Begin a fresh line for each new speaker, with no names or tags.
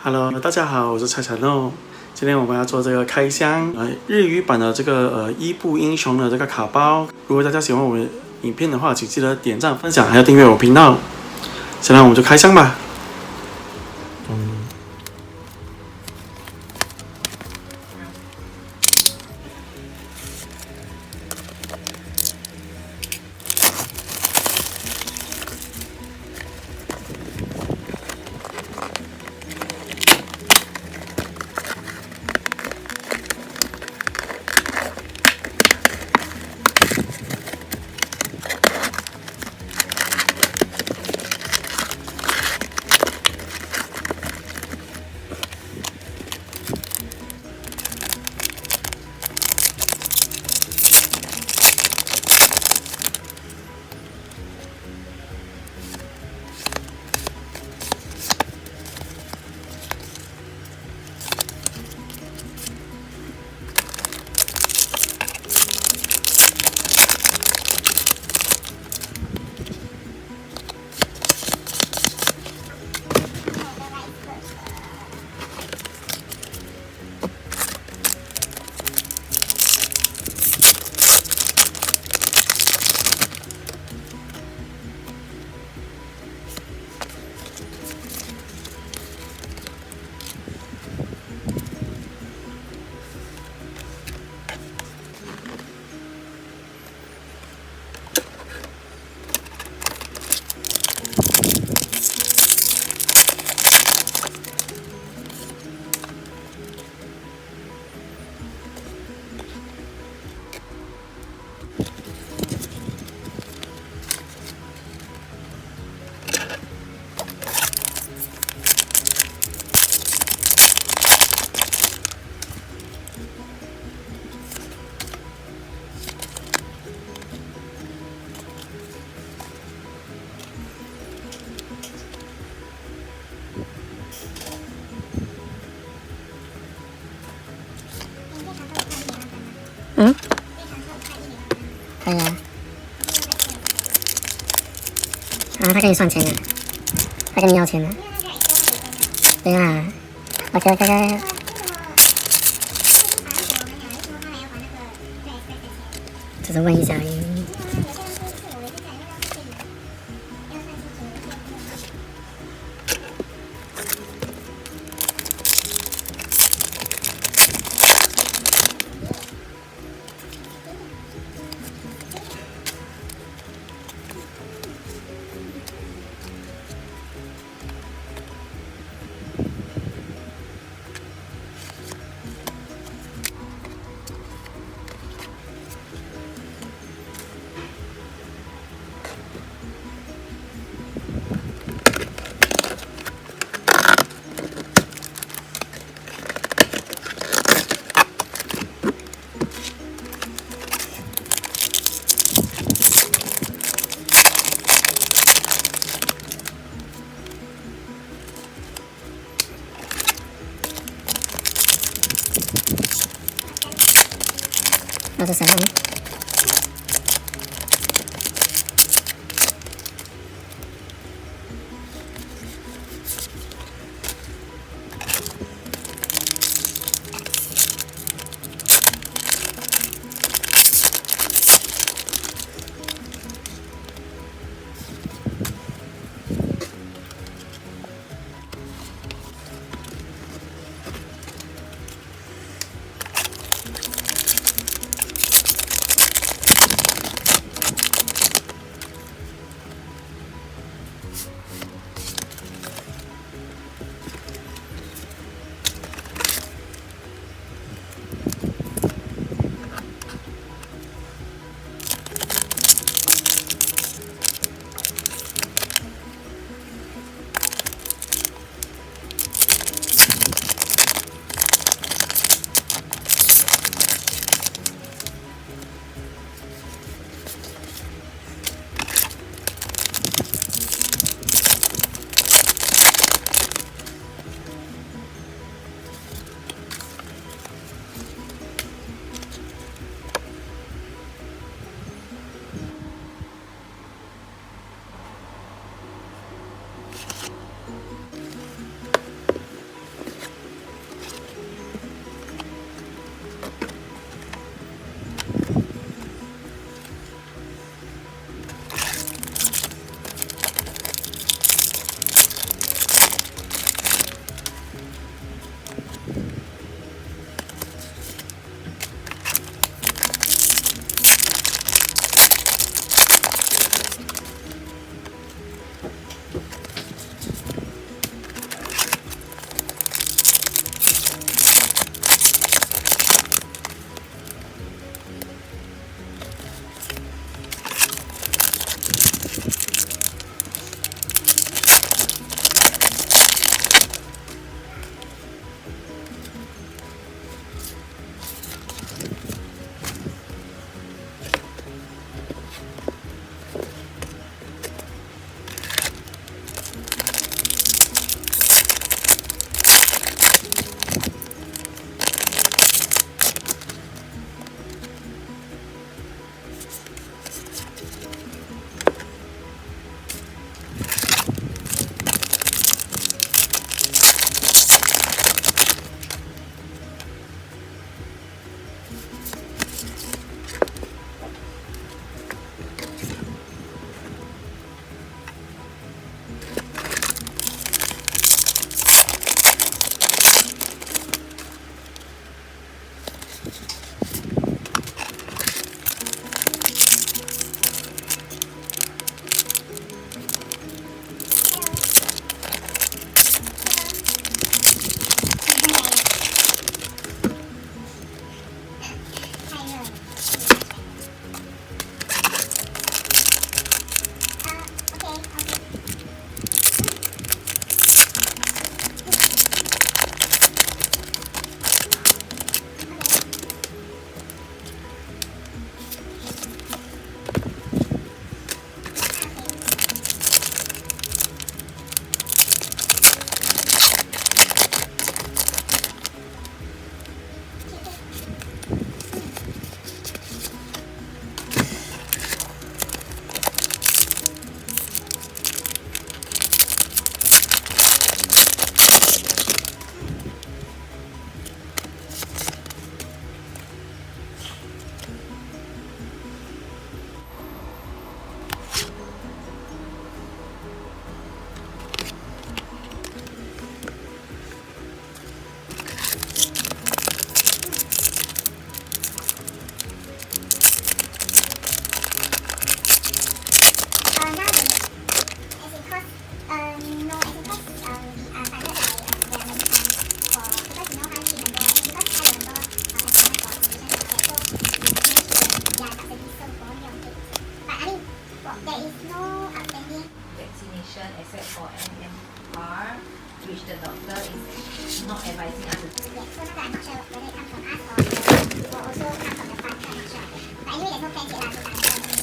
Hello，大家好，我是菜菜肉。今天我们要做这个开箱日语版的这个伊布英雄的这个卡包。如果大家喜欢我们影片的话，请记得点赞、分享，还要订阅我频道。现在我们就开箱吧。
可以啊。他跟你算钱的，他跟你要钱的。对啊，OK。只是问一下而已。那是什么？
doctor is not advising us to.
Yes, so I'm not sure whether it comes from us or it will also come from the fund. I'm not sure. But anyway, there's no plan yet lah.